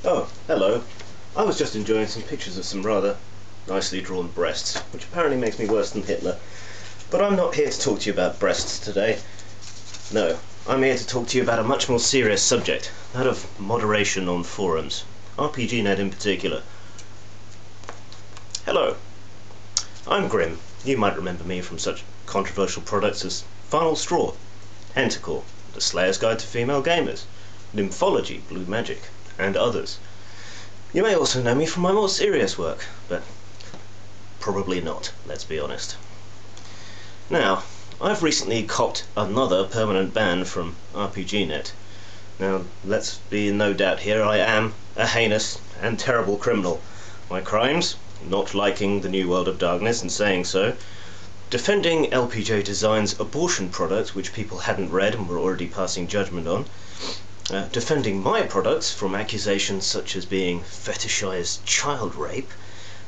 Oh, hello. I was just enjoying some pictures of some rather nicely drawn breasts, which apparently makes me worse than Hitler. But I'm not here to talk to you about breasts today. No, I'm here to talk to you about a much more serious subject, that of moderation on forums, RPGnet in particular. Hello, I'm Grim. You might remember me from such controversial products as Final Straw, Hentacle, The Slayer's Guide to Female Gamers, Nymphology, Blue Magic, and others. You may also know me from my more serious work, but probably not, let's be honest. Now, I've recently copped another permanent ban from RPGnet. Now, let's be in no doubt here, I am a heinous and terrible criminal. My crimes: not liking the New World of Darkness and saying so, defending LPJ Design's abortion product, which people hadn't read and were already passing judgment on, defending my products from accusations such as being fetishized child rape,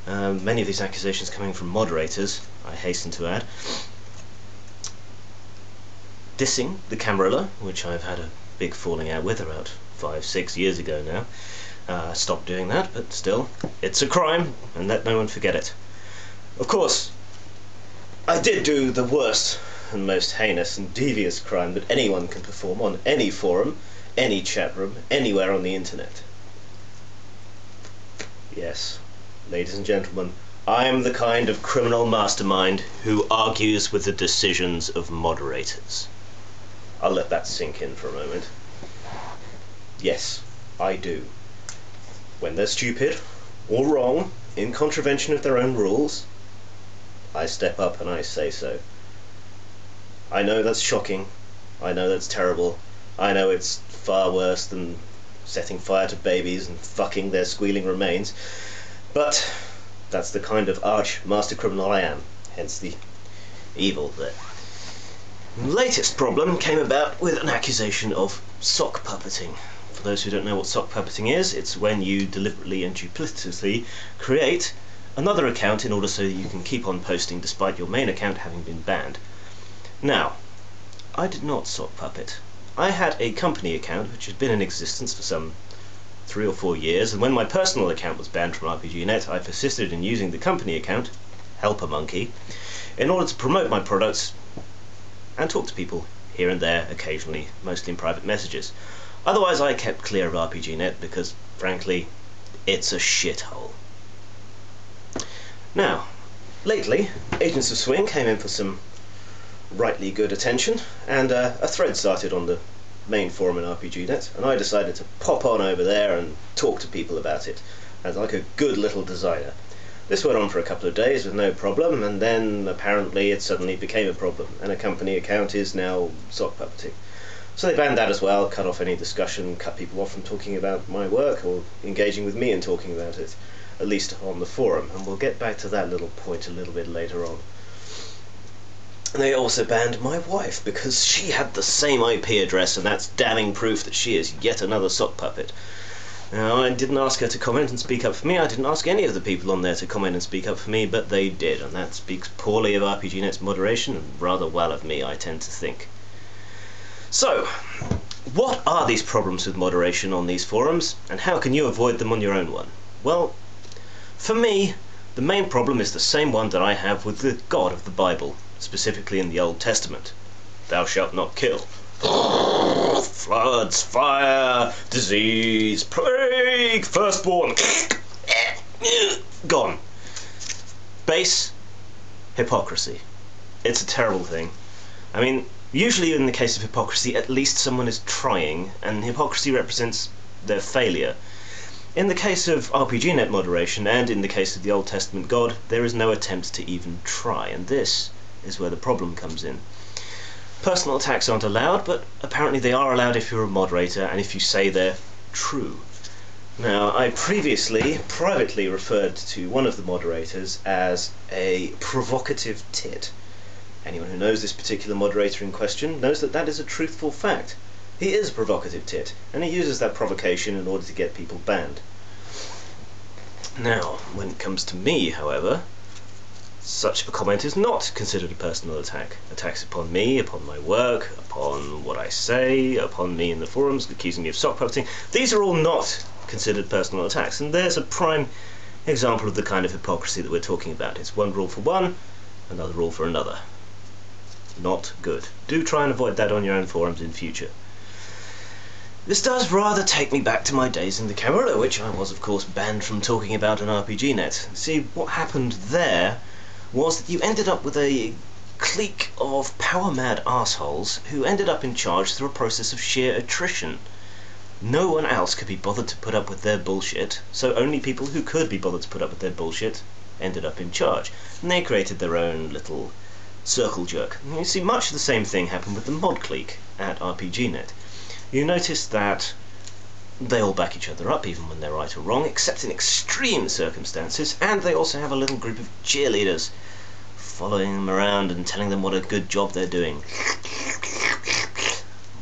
many of these accusations coming from moderators, I hasten to add, dissing the Camarilla, which I've had a big falling out with about 5-6 years ago now. Stopped doing that, but still, it's a crime, and let no one forget it. Of course, I did do the worst and most heinous and devious crime that anyone can perform on any forum, any chat room, anywhere on the internet. Yes, ladies and gentlemen, I am the kind of criminal mastermind who argues with the decisions of moderators. I'll let that sink in for a moment. Yes, I do. When they're stupid, or wrong, in contravention of their own rules, I step up and I say so. I know that's shocking, I know that's terrible, I know it's far worse than setting fire to babies and fucking their squealing remains, but that's the kind of arch master criminal I am, hence the evil there. The latest problem came about with an accusation of sock puppeting. For those who don't know what sock puppeting is, it's when you deliberately and duplicitously create another account in order so that you can keep on posting despite your main account having been banned. Now, I did not sock puppet. I had a company account which had been in existence for some 3 or 4 years, and when my personal account was banned from RPGnet, I persisted in using the company account, Helper Monkey, in order to promote my products and talk to people here and there occasionally, mostly in private messages. Otherwise I kept clear of RPGnet because, frankly, it's a shithole. Now, lately, Agents of Swing came in for some rightly good attention, and a thread started on the main forum in RPGnet, and I decided to pop on over there and talk to people about it, as like a good little designer. This went on for a couple of days with no problem, and then apparently it suddenly became a problem, and a company account is now sock puppeting. So they banned that as well, cut off any discussion, cut people off from talking about my work or engaging with me and talking about it, at least on the forum, and we'll get back to that little point a little bit later on. They also banned my wife because she had the same IP address, and that's damning proof that she is yet another sock puppet. Now, I didn't ask her to comment and speak up for me, I didn't ask any of the people on there to comment and speak up for me, but they did, and that speaks poorly of RPGnet's moderation, and rather well of me, I tend to think. So, what are these problems with moderation on these forums, and how can you avoid them on your own one? Well, for me, the main problem is the same one that I have with the God of the Bible, specifically in the Old Testament. Thou shalt not kill. Floods, fire, disease, plague, firstborn. Gone. Base hypocrisy. It's a terrible thing. I mean, usually in the case of hypocrisy, at least someone is trying, and hypocrisy represents their failure. In the case of RPGnet moderation, and in the case of the Old Testament God, there is no attempt to even try, and this is where the problem comes in. Personal attacks aren't allowed, but apparently they are allowed if you're a moderator and if you say they're true. Now, I previously privately referred to one of the moderators as a provocative tit. Anyone who knows this particular moderator in question knows that that is a truthful fact. He is a provocative tit, and he uses that provocation in order to get people banned. Now, when it comes to me, however, such a comment is not considered a personal attack. Attacks upon me, upon my work, upon what I say, upon me in the forums, accusing me of sock puppeting, these are all not considered personal attacks. And there's a prime example of the kind of hypocrisy that we're talking about. It's one rule for one, another rule for another. Not good. Do try and avoid that on your own forums in future. This does rather take me back to my days in the Camarilla, which I was of course banned from talking about on RPGnet. See, what happened there was that you ended up with a clique of power-mad assholes who ended up in charge through a process of sheer attrition. No one else could be bothered to put up with their bullshit, so only people who could be bothered to put up with their bullshit ended up in charge. And they created their own little circle jerk. And you see, much of the same thing happened with the mod clique at RPGnet. You notice that they all back each other up, even when they're right or wrong, except in extreme circumstances, and they also have a little group of cheerleaders following them around and telling them what a good job they're doing.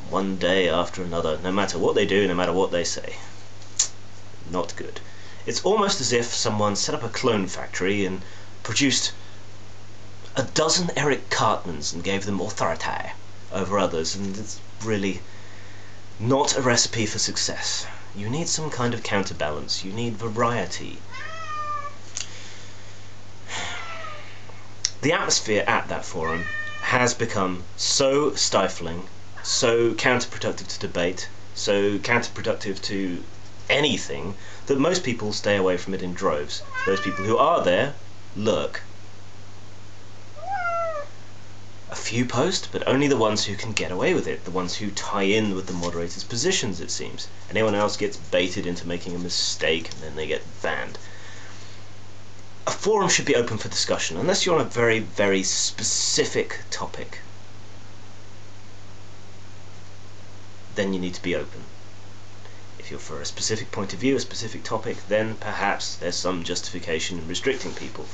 One day after another, no matter what they do, no matter what they say. Not good. It's almost as if someone set up a clone factory and produced a dozen Eric Cartmans and gave them authority over others, and it's really not a recipe for success. You need some kind of counterbalance. You need variety. The atmosphere at that forum has become so stifling, so counterproductive to debate, so counterproductive to anything, that most people stay away from it in droves. Those people who are there lurk. A few post, but only the ones who can get away with it, the ones who tie in with the moderator's positions, it seems. Anyone else gets baited into making a mistake and then they get banned. A forum should be open for discussion, unless you're on a very, very specific topic. Then you need to be open. If you're for a specific point of view, a specific topic, then perhaps there's some justification in restricting people.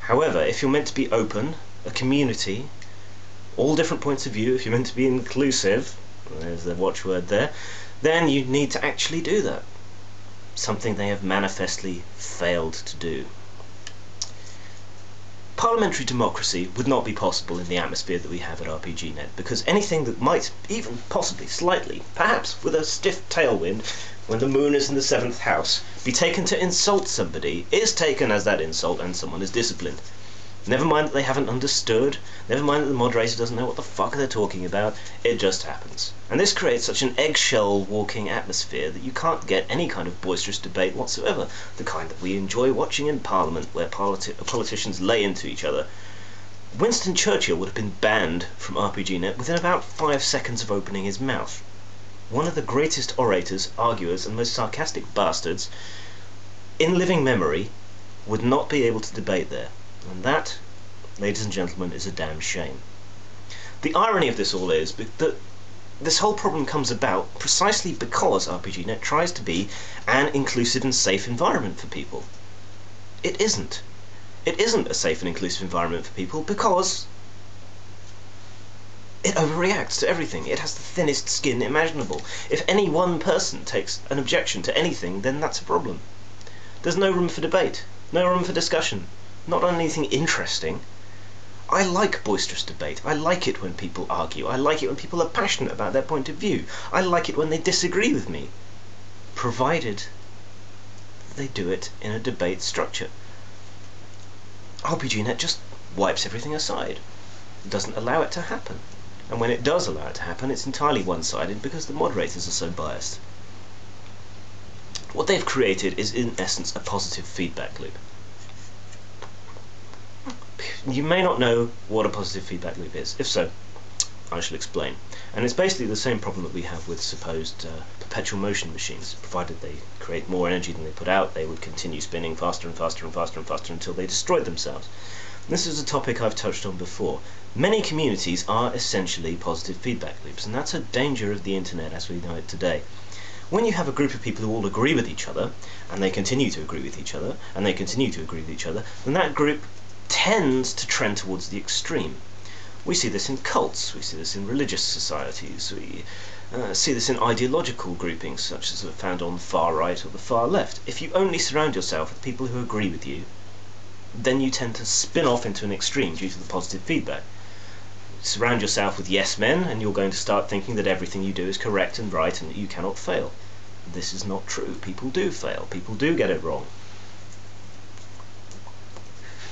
However, if you're meant to be open, a community, all different points of view, if you're meant to be inclusive, there's the watchword there, then you need to actually do that. Something they have manifestly failed to do. Parliamentary democracy would not be possible in the atmosphere that we have at RPGnet, because anything that might, even possibly, slightly, perhaps with a stiff tailwind, when the moon is in the 7th house, be taken to insult somebody, is taken as that insult and someone is disciplined. Never mind that they haven't understood, never mind that the moderator doesn't know what the fuck they're talking about, it just happens. And this creates such an eggshell walking atmosphere that you can't get any kind of boisterous debate whatsoever, the kind that we enjoy watching in Parliament, where politicians lay into each other. Winston Churchill would have been banned from RPGnet within about 5 seconds of opening his mouth. One of the greatest orators, arguers, and most sarcastic bastards in living memory would not be able to debate there. And that, ladies and gentlemen, is a damn shame. The irony of this all is that this whole problem comes about precisely because RPGnet tries to be an inclusive and safe environment for people. It isn't. It isn't a safe and inclusive environment for people because it overreacts to everything. It has the thinnest skin imaginable. If any one person takes an objection to anything, then that's a problem. There's no room for debate, no room for discussion. Not on anything interesting. I like boisterous debate. I like it when people argue. I like it when people are passionate about their point of view. I like it when they disagree with me, provided they do it in a debate structure. RPGnet just wipes everything aside. It doesn't allow it to happen. And when it does allow it to happen, it's entirely one-sided because the moderators are so biased. What they've created is, in essence, a positive feedback loop. You may not know what a positive feedback loop is. If so, I shall explain. And it's basically the same problem that we have with supposed perpetual motion machines. Provided they create more energy than they put out, they would continue spinning faster and faster and faster and faster until they destroyed themselves. And this is a topic I've touched on before. Many communities are essentially positive feedback loops, and that's a danger of the internet as we know it today. When you have a group of people who all agree with each other, and they continue to agree with each other, and they continue to agree with each other, then that group tends to trend towards the extreme. We see this in cults, we see this in religious societies, we see this in ideological groupings such as are found on the far right or the far left. If you only surround yourself with people who agree with you, then you tend to spin off into an extreme due to the positive feedback. Surround yourself with yes men and you're going to start thinking that everything you do is correct and right and that you cannot fail. this is not true. People do fail. People do get it wrong.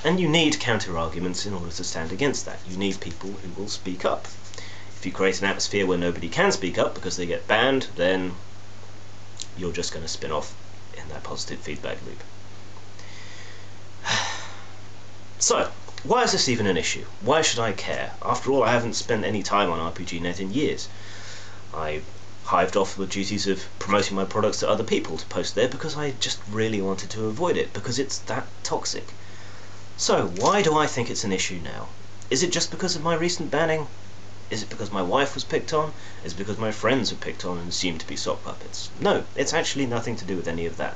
And you need counter-arguments in order to stand against that. You need people who will speak up. If you create an atmosphere where nobody can speak up because they get banned, then you're just going to spin off in that positive feedback loop. So, why is this even an issue? Why should I care? After all, I haven't spent any time on RPGnet in years. I hived off the duties of promoting my products to other people to post there because I just really wanted to avoid it, because it's that toxic. So, why do I think it's an issue now? Is it just because of my recent banning? Is it because my wife was picked on? Is it because my friends were picked on and assumed to be sock puppets? No, it's actually nothing to do with any of that.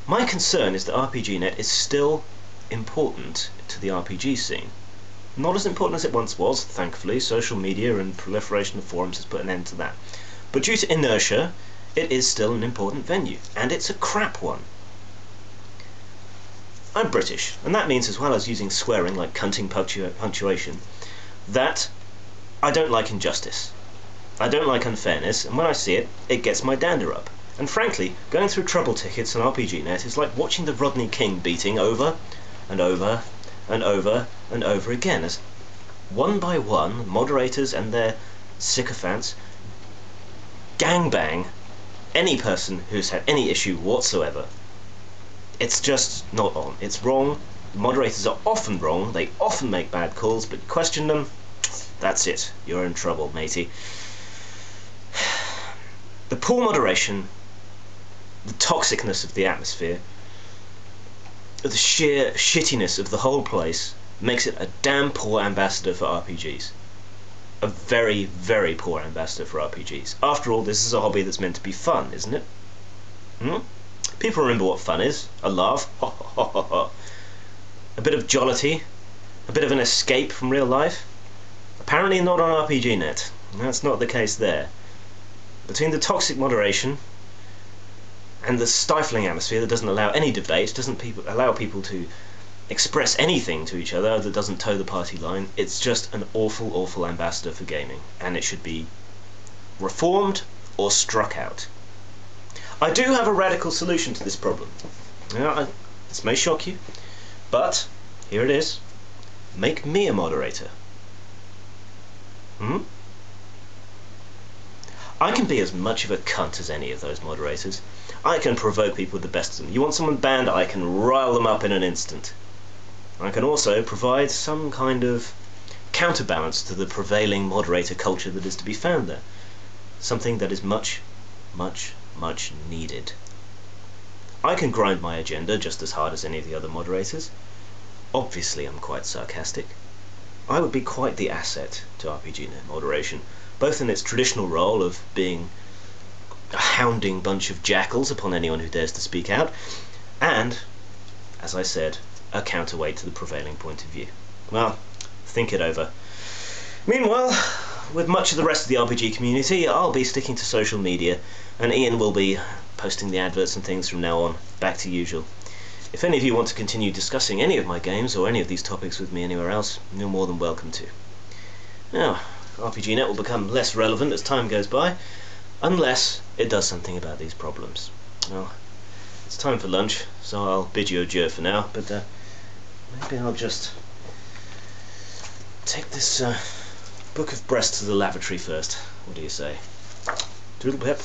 My concern is that RPGnet is still important to the RPG scene. Not as important as it once was, thankfully. Social media and proliferation of forums has put an end to that. But due to inertia, it is still an important venue, and it's a crap one. I'm British, and that means, as well as using swearing like cunting punctuation, that I don't like injustice. I don't like unfairness, and when I see it, it gets my dander up. And frankly, going through trouble tickets on RPGnet is like watching the Rodney King beating over and over and over and over again, as one by one, moderators and their sycophants gangbang any person who's had any issue whatsoever. It's just not on. It's wrong. Moderators are often wrong. They often make bad calls, but question them, that's it. You're in trouble, matey. The poor moderation, the toxicness of the atmosphere, the sheer shittiness of the whole place makes it a damn poor ambassador for RPGs. A very, very poor ambassador for RPGs. After all, this is a hobby that's meant to be fun, isn't it? People remember what fun is. A laugh, ha ha ha ha. A bit of jollity, a bit of an escape from real life. Apparently not on RPGnet. That's not the case there. Between the toxic moderation and the stifling atmosphere that doesn't allow any debate, doesn't allow people to express anything to each other that doesn't toe the party line, it's just an awful, awful ambassador for gaming, and it should be reformed or struck out. I do have a radical solution to this problem. Now, this may shock you, but here it is. Make me a moderator. I can be as much of a cunt as any of those moderators. I can provoke people with the best of them. You want someone banned, I can rile them up in an instant. I can also provide some kind of counterbalance to the prevailing moderator culture that is to be found there. Something that is much, much, much needed. I can grind my agenda just as hard as any of the other moderators. Obviously I'm quite sarcastic. I would be quite the asset to RPGnet moderation, both in its traditional role of being a hounding bunch of jackals upon anyone who dares to speak out, and, as I said, a counterweight to the prevailing point of view. Well, think it over. Meanwhile, with much of the rest of the RPG community, I'll be sticking to social media, and Ian will be posting the adverts and things from now on, back to usual. If any of you want to continue discussing any of my games or any of these topics with me anywhere else, you're more than welcome to. Now, RPGnet will become less relevant as time goes by, unless it does something about these problems. Well, it's time for lunch, so I'll bid you adieu for now, but maybe I'll just take this book of breasts to the lavatory first. What do you say? Doodle pip.